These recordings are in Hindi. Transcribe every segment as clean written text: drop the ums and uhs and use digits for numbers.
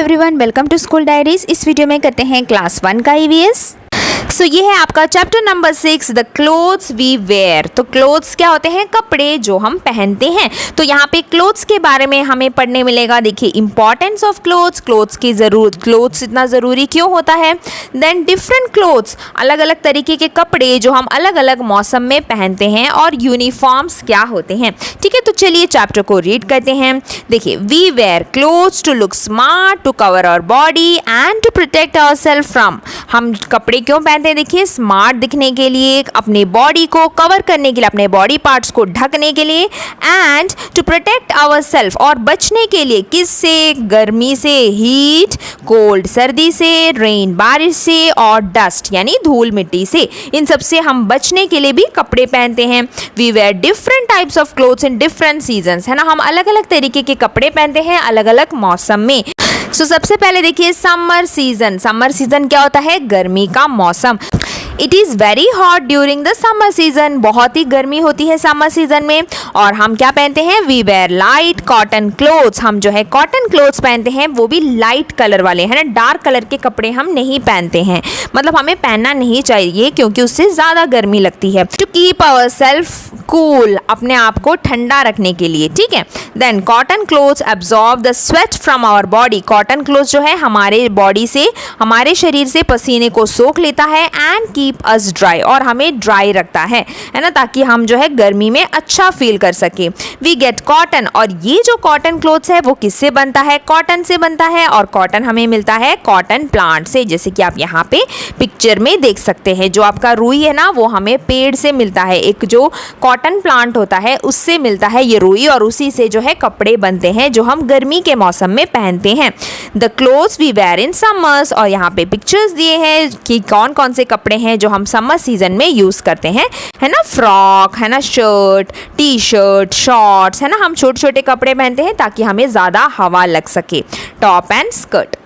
Everyone, welcome to school diaries. इस वीडियो में करते हैं क्लास 1 का ईवीएस। सो ये है आपका chapter number 6, the clothes we wear. तो क्लोथ्स क्या होते हैं? कपड़े जो हम पहनते हैं। तो यहाँ पे क्लोथ्स के बारे में हमें पढ़ने मिलेगा। देखिए, इंपॉर्टेंस ऑफ क्लोथ्स, क्लोथ्स की जरूरत, क्लोथ्स इतना ज़रूरी क्यों होता है। देन डिफरेंट क्लोथ्स, अलग अलग तरीके के कपड़े जो हम अलग अलग मौसम में पहनते हैं, और यूनिफॉर्म्स क्या होते हैं। ठीक है, तो चलिए चैप्टर को रीड करते हैं। देखिए, we wear clothes to look smart, to cover our body and to protect ourself from. हम कपड़े क्यों पहनते हैं? देखिए, स्मार्ट दिखने के लिए, अपने बॉडी को कवर करने के लिए, अपने बॉडी पार्ट्स को ढकने के लिए, एंड टू प्रोटेक्ट आवरसेल्फ, और बचने के लिए किससे? गर्मी से, हीट, कोल्ड सर्दी से, रेन बारिश से, और डस्ट यानी धूल मिट्टी से। इन सब से हम बचने के लिए भी कपड़े पहनते हैं। We wear different types of clothes in different seasons, है ना। हम अलग अलग तरीके के कपड़े पहनते हैं अलग अलग मौसम में। सबसे पहले देखिए समर सीजन। समर सीजन क्या होता है? गर्मी का मौसम। It is very hot during the summer season. बहुत ही गर्मी होती है समर सीजन में। और हम क्या पहनते हैं? We wear light cotton clothes. हम जो है कॉटन क्लोथ्स पहनते हैं, वो भी लाइट कलर वाले, है ना। डार्क कलर के कपड़े हम नहीं पहनते हैं, मतलब हमें पहनना नहीं चाहिए क्योंकि उससे ज़्यादा गर्मी लगती है। To keep our self cool, अपने आप को ठंडा रखने के लिए। ठीक है। Then cotton clothes absorb the sweat from our body. Cotton clothes जो है हमारे बॉडी से, हमारे शरीर से पसीने को सोख लेता है, एंड कीप अस ड्राई, और हमें ड्राई रखता है ना, ताकि हम जो है गर्मी में अच्छा फील कर सके। वी गेट कॉटन, और ये जो कॉटन क्लोथ्स है वो किससे बनता है? कॉटन से बनता है। और कॉटन हमें मिलता है कॉटन प्लांट से, जैसे कि आप यहाँ पे पिक्चर में देख सकते हैं। जो आपका रुई है ना, वो हमें पेड़ से मिलता है। एक जो कॉटन प्लांट होता है उससे मिलता है ये रुई, और उसी से जो है कपड़े बनते हैं जो हम गर्मी के मौसम में पहनते हैं। The clothes we wear in summers, और यहाँ पे पिक्चर्स दिए हैं कि कौन कौन से कपड़े हैं जो हम समर सीजन में यूज करते हैं, है ना। फ्रॉक, है ना, शर्ट, टी शर्ट, शॉर्ट्स, है ना। हम छोटे छोटे कपड़े पहनते हैं ताकि हमें ज़्यादा हवा लग सके। Top and skirt.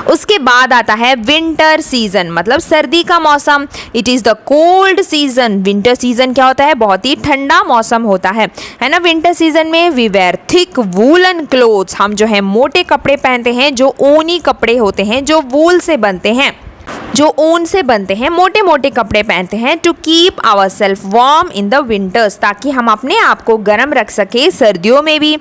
उसके बाद आता है विंटर सीजन, मतलब सर्दी का मौसम। It is the cold season. Winter season क्या होता है? बहुत ही ठंडा मौसम होता है ना। विंटर सीजन में we wear thick woollen clothes. हम जो है मोटे कपड़े पहनते हैं, जो ऊनी कपड़े होते हैं, जो वूल से बनते हैं, जो ऊन से बनते हैं, मोटे मोटे कपड़े पहनते हैं। To keep our self warm in the winters, ताकि हम अपने आप को गर्म रख सके सर्दियों में भी।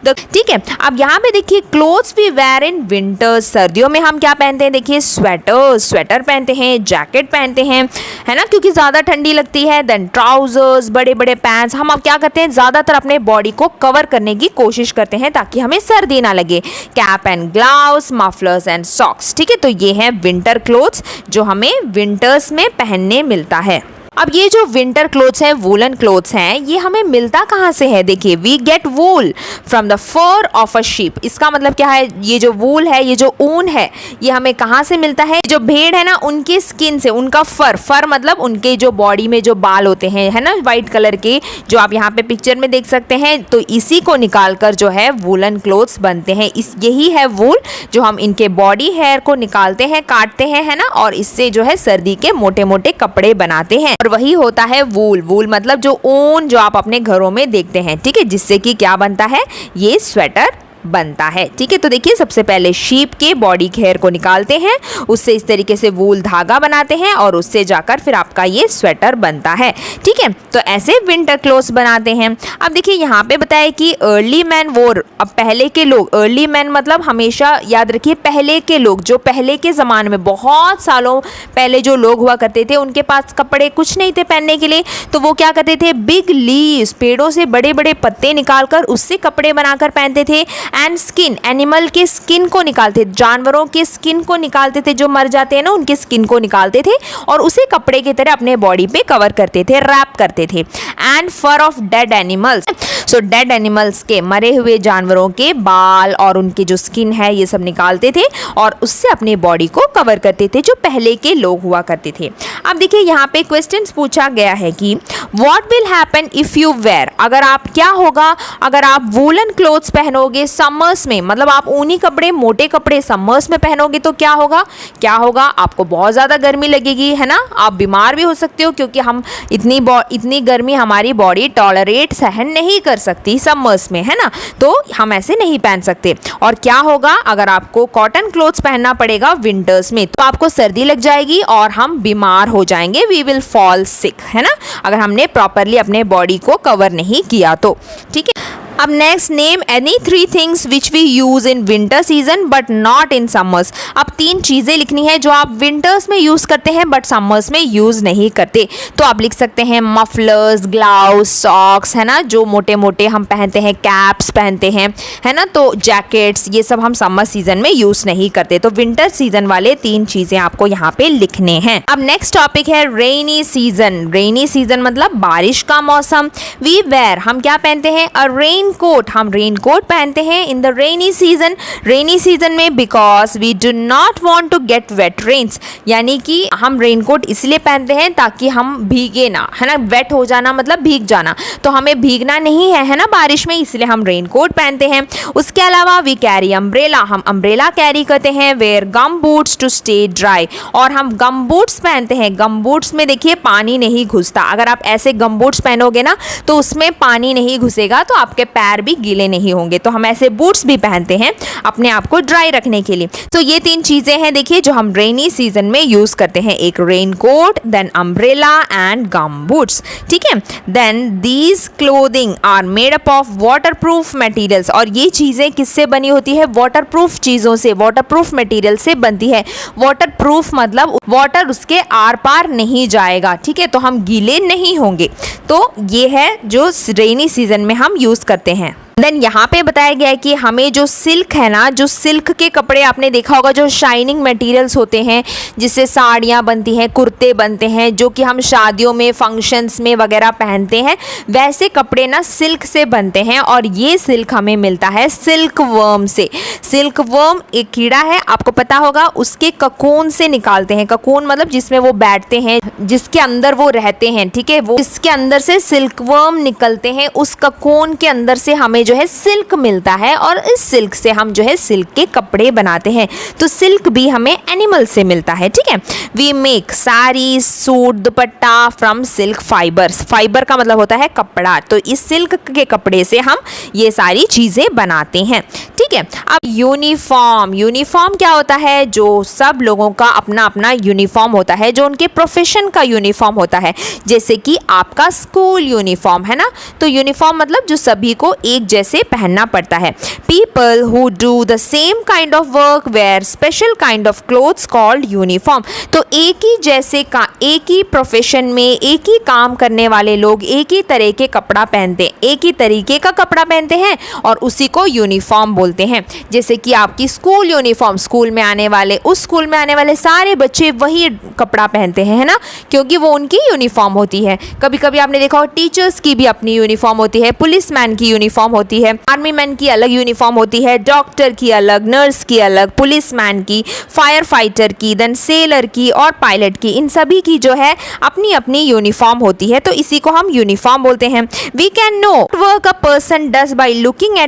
ठीक है। अब यहाँ पे देखिए clothes we wear in winters. सर्दियों में हम क्या पहनते हैं? देखिए स्वेटर पहनते हैं, जैकेट पहनते हैं, है ना, क्योंकि ज़्यादा ठंडी लगती है। देन ट्राउजर्स, बड़े बड़े पैंट्स। हम अब क्या करते हैं? ज़्यादातर अपने बॉडी को कवर करने की कोशिश करते हैं ताकि हमें सर्दी ना लगे। Cap and gloves, mufflers and socks. ठीक है, तो ये है विंटर क्लोथ्स जो हमें विंटर्स में पहनने मिलता है। अब ये जो विंटर क्लोथ्स हैं, वूलन क्लोथ्स हैं, ये हमें मिलता कहाँ से है? देखिए, we get wool from the fur of a sheep. इसका मतलब क्या है? ये जो वूल है, ये जो ऊन है, ये हमें कहाँ से मिलता है? जो भेड़ है ना, उनके स्किन से, उनका फर मतलब उनके जो बॉडी में जो बाल होते हैं, है ना, वाइट कलर के, जो आप यहाँ पे पिक्चर में देख सकते हैं। तो इसी को निकाल कर जो है वूलन क्लोथ्स बनते हैं। यही है वूल, जो हम इनके बॉडी हेयर को निकालते हैं, काटते हैं, है ना, और इससे जो है सर्दी के मोटे मोटे कपड़े बनाते हैं। वही होता है वूल। वूल मतलब जो ऊन जो आप अपने घरों में देखते हैं, ठीक है, जिससे कि क्या बनता है? ये स्वेटर बनता है। ठीक है, तो देखिए सबसे पहले शीप के बॉडी हेयर को निकालते हैं, उससे इस तरीके से वूल धागा बनाते हैं, और उससे जाकर फिर आपका ये स्वेटर बनता है। ठीक है, तो ऐसे विंटर क्लोथ्स बनाते हैं। अब देखिए यहाँ पे बताया कि अर्ली मैन वोर। अब पहले के लोग, अर्ली मैन मतलब हमेशा याद रखिए पहले के लोग, जो पहले के ज़माने में बहुत सालों पहले जो लोग हुआ करते थे, उनके पास कपड़े कुछ नहीं थे पहनने के लिए, तो वो क्या करते थे? बिग लीव्स, पेड़ों से बड़े बड़े पत्ते निकालकर उससे कपड़े बनाकर पहनते थे। एंड स्किन, एनिमल के स्किन को निकालते, जानवरों के स्किन को निकालते थे, जो मर जाते हैं ना, उनके स्किन को निकालते थे, और उसे कपड़े की तरह अपने बॉडी पे कवर करते थे, रैप करते थे। And fur of dead animals. So dead animals के, मरे हुए जानवरों के बाल और उनके जो स्किन है, ये सब निकालते थे, और उससे अपने बॉडी को कवर करते थे, जो पहले के लोग हुआ करते थे। अब देखिए यहाँ पे क्वेश्चंस पूछा गया है कि what will happen if you wear. अगर आप, क्या होगा अगर आप वूलन क्लोथ्स पहनोगे समर्स में, मतलब आप ऊनी कपड़े, मोटे कपड़े समर्स में पहनोगे तो क्या होगा, आपको बहुत ज़्यादा गर्मी लगेगी, है ना, आप बीमार भी हो सकते हो, क्योंकि हम इतनी गर्मी हमारी बॉडी टॉलरेट, सहन नहीं कर सकती समर्स में, है ना, तो हम ऐसे नहीं पहन सकते। और क्या होगा, अगर आपको कॉटन क्लोथ्स पहनना पड़ेगा विंटर्स में तो आपको सर्दी लग जाएगी और हम बीमार हो जाएंगे, वी विल फॉल सिक, है ना, अगर हमने प्रॉपरली अपने बॉडी को कवर नहीं किया तो। ठीक है, अब next, name any 3 things which we use in winter season but not in summers. अब 3 चीज़ें लिखनी है जो आप विंटर्स में यूज़ करते हैं बट समर्स में यूज़ नहीं करते। तो आप लिख सकते हैं मफलर्स, ग्लाउज, सॉक्स, है ना, जो मोटे मोटे हम पहनते हैं, कैप्स पहनते हैं, है ना, तो जैकेट्स, ये सब हम समर सीजन में यूज़ नहीं करते। तो विंटर सीजन वाले 3 चीज़ें आपको यहाँ पे लिखने हैं। अब नेक्स्ट टॉपिक है रेनी सीजन। रेनी सीजन मतलब बारिश का मौसम। वी वेयर, हम क्या पहनते हैं, अ रेन कोट, हम रेन कोट पहनते हैं in the rainy season, rainy season में, because we do not want to get wet rains, यानी कि हम रेन कोट इसलिए पहनते हैं ताकि हम भीगे ना, है ना, वेट हो जाना मतलब भीग जाना, तो हमें भीगना नहीं है, है ना, बारिश में, इसलिए हम रेन कोट पहनते हैं। उसके अलावा वी कैरी अम्ब्रेला, हम अम्ब्रेला कैरी करते हैं। Wear gum boots to stay dry, और हम गम बूट्स पहनते हैं। गम बूट्स में देखिए पानी नहीं घुसता, अगर आप ऐसे गम बूट्स पहनोगे ना तो उसमें पानी नहीं घुसेगा, तो आपके पैर भी गीले नहीं होंगे, तो हम ऐसे बूट्स भी पहनते हैं अपने आप को ड्राई रखने के लिए। तो ये 3 चीजें हैं देखिए जो हम रेनी सीजन में यूज करते हैं, एक rain coat, then umbrella and gum boots. ठीक है, then these clothing are made up of waterproof materials, और ये चीजें किससे बनी होती है, वाटरप्रूफ चीजों से, वाटरप्रूफ मटेरियल से बनती है। वाटरप्रूफ मतलब वाटर उसके आर पार नहीं जाएगा, ठीक है, तो हम गीले नहीं होंगे। तो ये है जो रेनी सीजन में हम यूज करते हैं। देन यहाँ पे बताया गया है कि हमें जो सिल्क है ना, जो सिल्क के कपड़े आपने देखा होगा, जो शाइनिंग मटेरियल्स होते हैं जिससे साड़ियाँ बनती हैं, कुर्ते बनते हैं, जो कि हम शादियों में, फंक्शंस में वगैरह पहनते हैं, वैसे कपड़े ना सिल्क से बनते हैं। और ये सिल्क हमें मिलता है सिल्क वर्म से। सिल्क वर्म एक कीड़ा है, आपको पता होगा, उसके ककून से निकालते हैं। ककून मतलब जिसमें वो बैठते हैं, जिसके अंदर वो रहते हैं, ठीक है, वो इसके अंदर से सिल्क वर्म निकलते हैं, उस ककून के अंदर से हमें जो है सिल्क मिलता है, और इस सिल्क से हम जो है सिल्क के कपड़े बनाते हैं। तो सिल्क भी हमें एनिमल से मिलता है, ठीक है। We make sari, suit, dupatta from silk fibres. Fibre का मतलब होता है कपड़ा, तो इस सिल्क के कपड़े से हम ये सारी चीजें बनाते हैं, ठीक है। अब यूनिफॉर्म, यूनिफॉर्म क्या होता है, जो सब लोगों का अपना अपना यूनिफॉर्म होता है, जो उनके प्रोफेशन का यूनिफॉर्म होता है, जैसे कि आपका स्कूल यूनिफॉर्म है ना, तो यूनिफॉर्म मतलब जो सभी को एक जैसे पहनना पड़ता है। People who do the same kind of work wear special kind of clothes called uniform. तो एक ही जैसे का, एक ही प्रोफेशन में एक ही काम करने वाले लोग एक ही तरह के कपड़ा पहनते हैं, एक ही तरीके का कपड़ा पहनते हैं, और उसी को यूनिफॉर्म बोलते हैं। जैसे कि आपकी स्कूल यूनिफॉर्म, स्कूल में आने वाले, उस स्कूल में आने वाले सारे बच्चे वही कपड़ा पहनते हैं, है ना, क्योंकि वो उनकी यूनिफॉर्म होती है। कभी कभी आपने देखा हो टीचर्स की भी अपनी यूनिफॉर्म होती है, पुलिस मैन की यूनिफॉर्म होती है, आर्मी मैन की अलग यूनिफॉर्म होती है, डॉक्टर की अलग, नर्स की अलग, पुलिस मैन की, फायर फाइटर की, देन सेलर की और पायलट की, इन सभी की जो है अपनी अपनी यूनिफॉर्म होती है, तो इसी को हम यूनिफॉर्म बोलते हैं। We can know work a person does by looking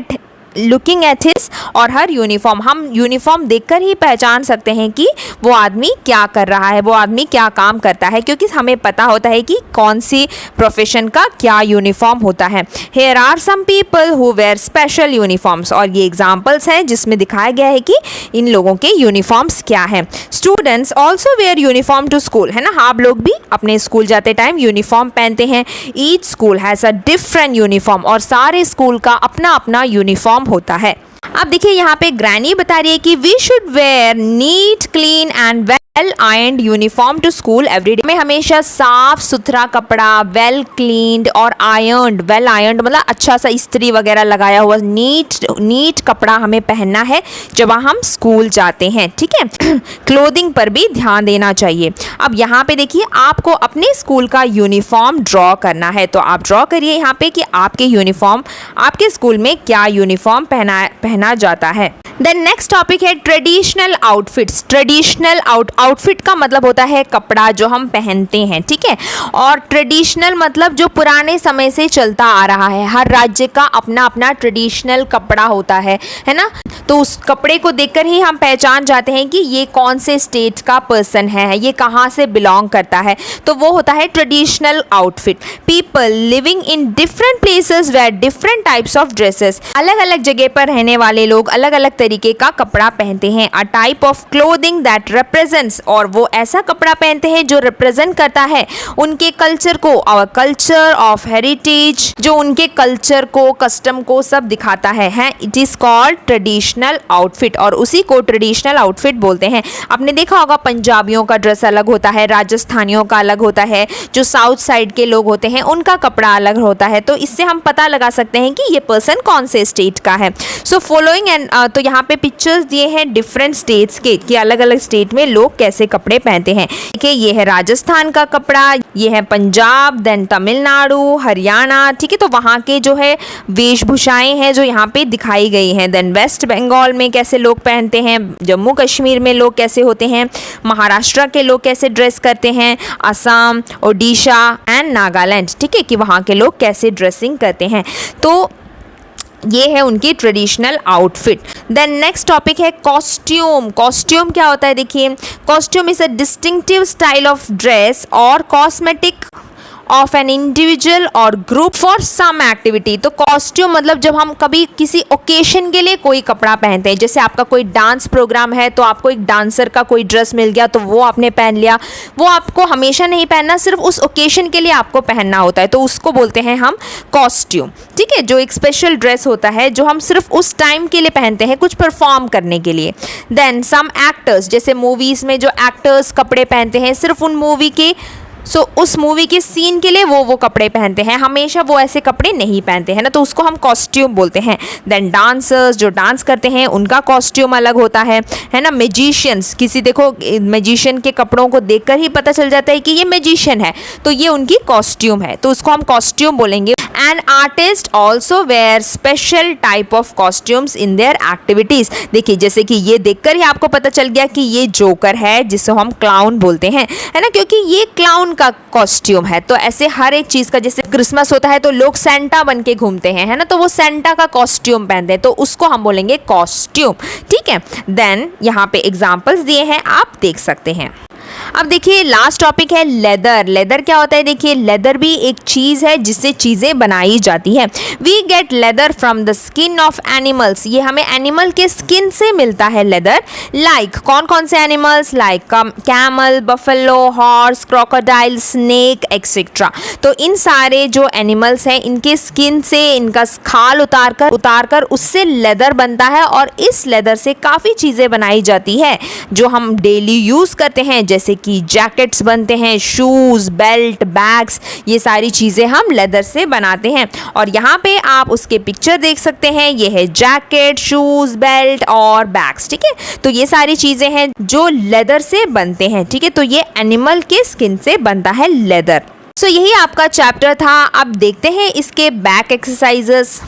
at his or her uniform. हम यूनिफॉर्म देखकर ही पहचान सकते हैं कि वो आदमी क्या कर रहा है, वो आदमी क्या काम करता है, क्योंकि हमें पता होता है कि कौन सी प्रोफेशन का क्या यूनिफॉर्म होता है। Here are some people who wear special uniforms, और ये एग्जाम्पल्स हैं जिसमें दिखाया गया है कि इन लोगों के यूनिफॉर्म्स क्या हैं। Students also wear uniform to school, है ना, आप लोग भी अपने स्कूल जाते टाइम यूनिफॉर्म पहनते हैं। Each school has a different uniform, और सारे स्कूल का अपना अपना यूनिफॉर्म होता है। अब देखिए यहाँ पे ग्रैनी बता रही है कि we should wear neat, clean and well ironed uniform to school everyday. में हमेशा साफ सुथरा कपड़ा, वेल क्लीन्ड और आयर्न्ड, वेल आयर्न्ड मतलब अच्छा सा इस्त्री वगैरह लगाया हुआ नीट कपड़ा हमें पहनना है जब हम स्कूल जाते हैं, ठीक है। क्लोथिंग पर भी ध्यान देना चाहिए। अब यहाँ पे देखिए आपको अपने स्कूल का यूनिफॉर्म ड्रॉ करना है, तो आप ड्रॉ करिए यहाँ पे कि आपके यूनिफॉर्म, आपके स्कूल में क्या यूनिफॉर्म पहना जाता है। देन नेक्स्ट टॉपिक है ट्रेडिशनल आउटफिट्स। ट्रेडिशनल आउटफिट का मतलब होता है कपड़ा जो हम पहनते हैं, ठीक है। और ट्रेडिशनल मतलब जो पुराने समय से चलता आ रहा है, हर राज्य का अपना अपना ट्रेडिशनल कपड़ा होता है ना। तो उस कपड़े को देखकर ही हम पहचान जाते हैं कि ये कौन से स्टेट का पर्सन है, ये कहाँ से बिलोंग करता है, तो वो होता है traditional outfit. People living in different places wear different types of dresses. अलग अलग जगह पर रहने वाले लोग अलग अलग तरीके का कपड़ा पहनते हैं। A type of clothing that represents, और वो ऐसा कपड़ा पहनते हैं जो रिप्रेजेंट करता है उनके कल्चर को, और कल्चर ऑफ हेरिटेज, जो उनके कल्चर को, कस्टम को सब दिखाता है। It is called traditional outfit, और उसी को ट्रेडिशनल आउटफिट बोलते हैं। आपने देखा होगा पंजाबियों का ड्रेस अलग होता है, राजस्थानियों का अलग होता है, जो साउथ साइड के लोग होते हैं उनका कपड़ा अलग होता है। तो इससे हम पता लगा सकते हैं कि ये पर्सन कौन से स्टेट का है। सो फॉलोइंग एंड तो यहाँ पे पिक्चर्स दिए हैं डिफरेंट स्टेट्स के, कि अलग अलग स्टेट में लोग कैसे कपड़े पहनते हैं। देखिए ये है राजस्थान का कपड़ा, ये है पंजाब, देन तमिलनाडु, हरियाणा, ठीक है। तो वहाँ के जो है वेशभूषाएं हैं जो यहाँ पे दिखाई गई हैं। देन वेस्ट बंगाल में कैसे लोग पहनते हैं, जम्मू कश्मीर में लोग कैसे होते हैं, महाराष्ट्र के लोग कैसे ड्रेस करते हैं, असम, ओडिशा एंड नागालैंड, ठीक है, कि वहाँ के लोग कैसे ड्रेसिंग करते हैं। तो ये है उनकी traditional outfit. Then next topic है कॉस्ट्यूम। कॉस्ट्यूम क्या होता है, देखिए costume is a distinctive style of dress or cosmetic of an individual or group for some activity. तो कॉस्ट्यूम मतलब जब हम कभी किसी ओकेशन के लिए कोई कपड़ा पहनते हैं, जैसे आपका कोई डांस प्रोग्राम है तो आपको एक डांसर का कोई ड्रेस मिल गया तो वो आपने पहन लिया, वो आपको हमेशा नहीं पहनना, सिर्फ उस ओकेशन के लिए आपको पहनना होता है, तो उसको बोलते हैं हम कॉस्ट्यूम, ठीक है। जो एक स्पेशल ड्रेस होता है जो हम सिर्फ उस टाइम के लिए पहनते हैं, कुछ परफॉर्म करने के लिए। देन सम एक्टर्स, जैसे मूवीज़ में जो एक्टर्स कपड़े पहनते हैं सिर्फ उन मूवी के उस मूवी के सीन के लिए वो कपड़े पहनते हैं, हमेशा वो ऐसे कपड़े नहीं पहनते हैं ना, तो उसको हम कॉस्ट्यूम बोलते हैं। देन डांसर्स जो डांस करते हैं उनका कॉस्ट्यूम अलग होता है ना। मैजिशियंस, किसी देखो मैजिशियन के कपड़ों को देखकर ही पता चल जाता है कि ये मैजिशियन है, तो ये उनकी कॉस्ट्यूम है, तो उसको हम कॉस्ट्यूम बोलेंगे। And artist also wear special type of costumes in their activities. देखिए जैसे कि ये देखकर ही आपको पता चल गया कि ये जोकर है, जिसे हम क्लाउन बोलते हैं, है ना, क्योंकि ये क्लाउन का कॉस्ट्यूम है। तो ऐसे हर एक चीज़ का, जैसे क्रिसमस होता है तो लोग सेंटा बन के घूमते हैं, है ना, तो वो सेंटा का कॉस्ट्यूम पहनते हैं, तो उसको हम बोलेंगे कॉस्ट्यूम, ठीक है। देन यहाँ पे एग्जाम्पल्स दिए हैं, आप देख सकते हैं। अब देखिए लास्ट टॉपिक है लेदर। लेदर क्या होता है, देखिए लेदर भी एक चीज़ है जिससे चीज़ें बनाई जाती है। We get leather from the skin of animals. ये हमें एनिमल के स्किन से मिलता है लेदर। लाइक कौन कौन से animals, like camel, buffalo, horse, crocodile, snake etcetera. तो इन सारे जो एनिमल्स हैं इनके स्किन से, इनका खाल उतार कर उससे लेदर बनता है, और इस लेदर से काफ़ी चीज़ें बनाई जाती है जो हम डेली यूज़ करते हैं, जैसे कि जैकेट्स बनते हैं, शूज़, बेल्ट, बैग्स, ये सारी चीज़ें हम लेदर से बनाते हैं। और यहाँ पे आप उसके पिक्चर देख सकते हैं, ये है जैकेट, शूज़, बेल्ट और बैग्स, ठीक है। तो ये सारी चीज़ें हैं जो लेदर से बनते हैं, ठीक है। तो ये एनिमल के स्किन से बनता है लेदर। सो यही आपका चैप्टर था। अब देखते हैं इसके बैक एक्सरसाइजेस।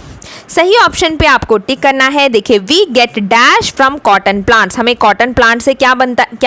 सही ऑप्शन पे आपको टिक करना है। देखिए we get dash from cotton plants. हमें कॉटन प्लांट से क्या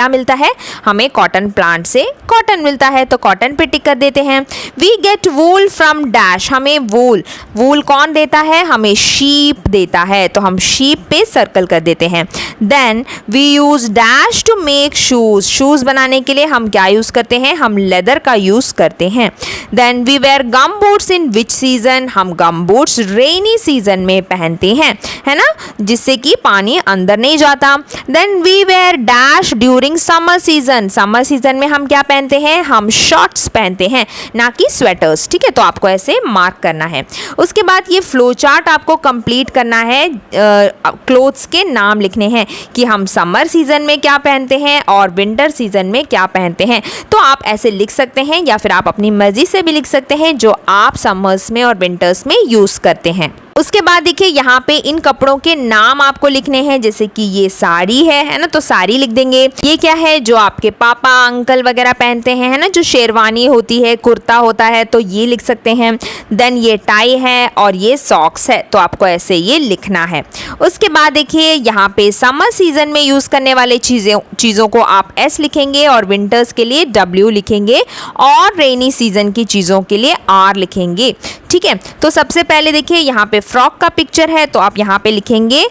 मिलता है, हमें कॉटन प्लांट से कॉटन मिलता है, तो कॉटन पे टिक कर देते हैं। We get wool from dash. हमें वूल कौन देता है, हमें शीप देता है, तो हम शीप पे सर्कल कर देते हैं। Then we use dash to make shoes. Shoes बनाने के लिए हम क्या यूज़ करते हैं, हम लेदर का यूज़ करते हैं। Then we wear gum boots in which season. हम गम बूट्स रेनी सीजन में पहनते हैं, है ना, जिससे कि पानी अंदर नहीं जाता। Then we wear dash during summer season. Summer season में हम क्या पहनते हैं, हम शॉर्ट्स पहनते हैं, ना कि स्वेटर्स, ठीक है। तो आपको ऐसे मार्क करना है। उसके बाद ये फ्लो चार्ट आपको कंप्लीट करना है। क्लोथ्स के नाम लिखने हैं कि हम समर सीजन में क्या पहनते हैं और विंटर सीजन में क्या पहनते हैं। तो आप ऐसे लिख सकते हैं, या फिर आप अपनी मर्जी से भी लिख सकते हैं जो आप समर्स में और विंटर्स में यूज़ करते हैं। उसके बाद देखिए यहाँ पे इन कपड़ों के नाम आपको लिखने हैं, जैसे कि ये साड़ी है ना, तो साड़ी लिख देंगे। ये क्या है, जो आपके पापा अंकल वगैरह पहनते हैं, है ना, जो शेरवानी होती है, कुर्ता होता है, तो ये लिख सकते हैं। देन ये टाई है और ये सॉक्स है, तो आपको ऐसे ये लिखना है। उसके बाद देखिए यहाँ पे समर सीजन में यूज करने वाले चीज़ों को आप एस लिखेंगे और विंटर्स के लिए डब्ल्यू लिखेंगे और रेनी सीजन की चीज़ों के लिए आर लिखेंगे। ठीक है, तो सबसे पहले देखिए यहाँ पे फ्रॉक का पिक्चर है, तो आप यहाँ पे लिखेंगे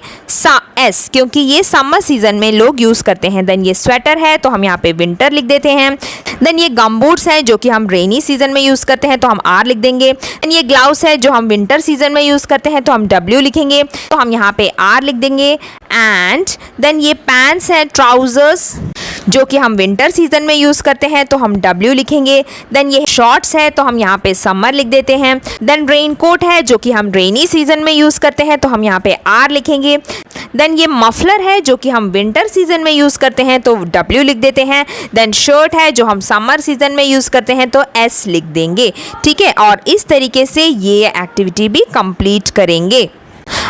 एस, क्योंकि ये समर सीजन में लोग यूज करते हैं। देन ये स्वेटर है, तो हम यहाँ पे विंटर लिख देते हैं। देन ये गमबूट्स है, जो कि हम रेनी सीजन में यूज करते हैं, तो हम आर लिख देंगे। देन ये ग्लव्स है, जो हम विंटर सीजन में यूज करते हैं, तो हम डब्ल्यू लिखेंगे, तो हम यहाँ पे आर लिख देंगे। एंड देन ये पैंट्स है, ट्राउजर्स, जो कि हम विंटर सीजन में यूज करते हैं, तो हम डब्ल्यू लिखेंगे। देन ये शॉर्ट्स है, तो हम यहाँ पे समर लिख देते हैं। देन रेनकोट है, जो कि हम रेनी सीजन में यूज करते हैं, तो हम यहाँ पे आर लिखेंगे। देन ये मफलर है, जो कि हम विंटर सीजन में यूज करते हैं, तो डब्ल्यू लिख देते हैं। देन शर्ट है, जो हम समर सीजन में यूज करते हैं, तो एस लिख देंगे। ठीक है, और इस तरीके से ये एक्टिविटी भी कंप्लीट करेंगे।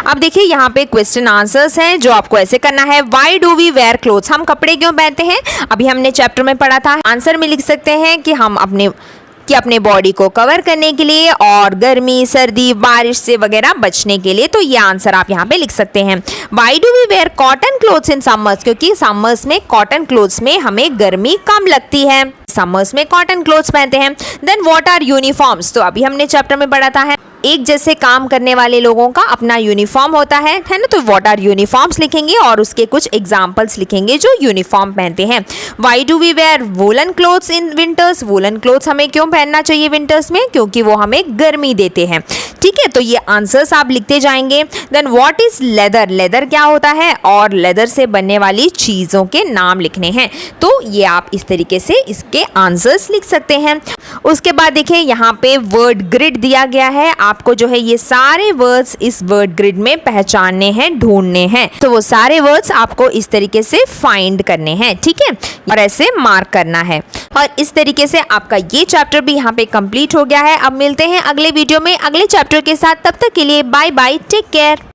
अब देखिए यहाँ पे क्वेश्चन आंसर्स हैं, जो आपको ऐसे करना है। Why do we wear clothes, हम कपड़े क्यों पहनते हैं, अभी हमने चैप्टर में पढ़ा था। आंसर में लिख सकते हैं कि हम अपने बॉडी को कवर करने के लिए और गर्मी, सर्दी, बारिश से वगैरह बचने के लिए, तो ये आंसर आप यहाँ पे लिख सकते हैं। Why do we wear cotton clothes in summers, क्योंकि समर्स में कॉटन क्लोथ्स में हमें गर्मी कम लगती है, समर्स में कॉटन क्लोथ्स पहनते हैं। देन व्हाट आर यूनिफॉर्म्स, तो अभी हमने चैप्टर में पढ़ा था, एक जैसे काम करने वाले लोगों का अपना यूनिफॉर्म होता है ना, तो व्हाट आर यूनिफॉर्म्स लिखेंगे और उसके कुछ एग्जांपल्स लिखेंगे जो यूनिफॉर्म पहनते हैं। Why do we wear woollen clothes in winters, woollen clothes हमें क्यों पहनना चाहिए विंटर्स में, क्योंकि वो हमें गर्मी देते हैं। ठीक है, तो ये आंसर्स आप लिखते जाएंगे। Then what is leather, leather क्या होता है और लेदर से बनने वाली चीज़ों के नाम लिखने हैं, तो ये आप इस तरीके से इसके आंसर्स लिख सकते हैं। उसके बाद देखिए यहाँ पे वर्ड ग्रिड दिया गया है, आपको जो है ये सारे वर्ड्स इस वर्ड ग्रिड में पहचानने हैं, ढूंढने हैं, तो वो सारे वर्ड्स आपको इस तरीके से फाइंड करने हैं। ठीक है, और ऐसे मार्क करना है। और इस तरीके से आपका ये चैप्टर भी यहाँ पे कंप्लीट हो गया है। अब मिलते हैं अगले वीडियो में अगले चैप्टर के साथ, तब तक के लिए बाय बाय, टेक केयर।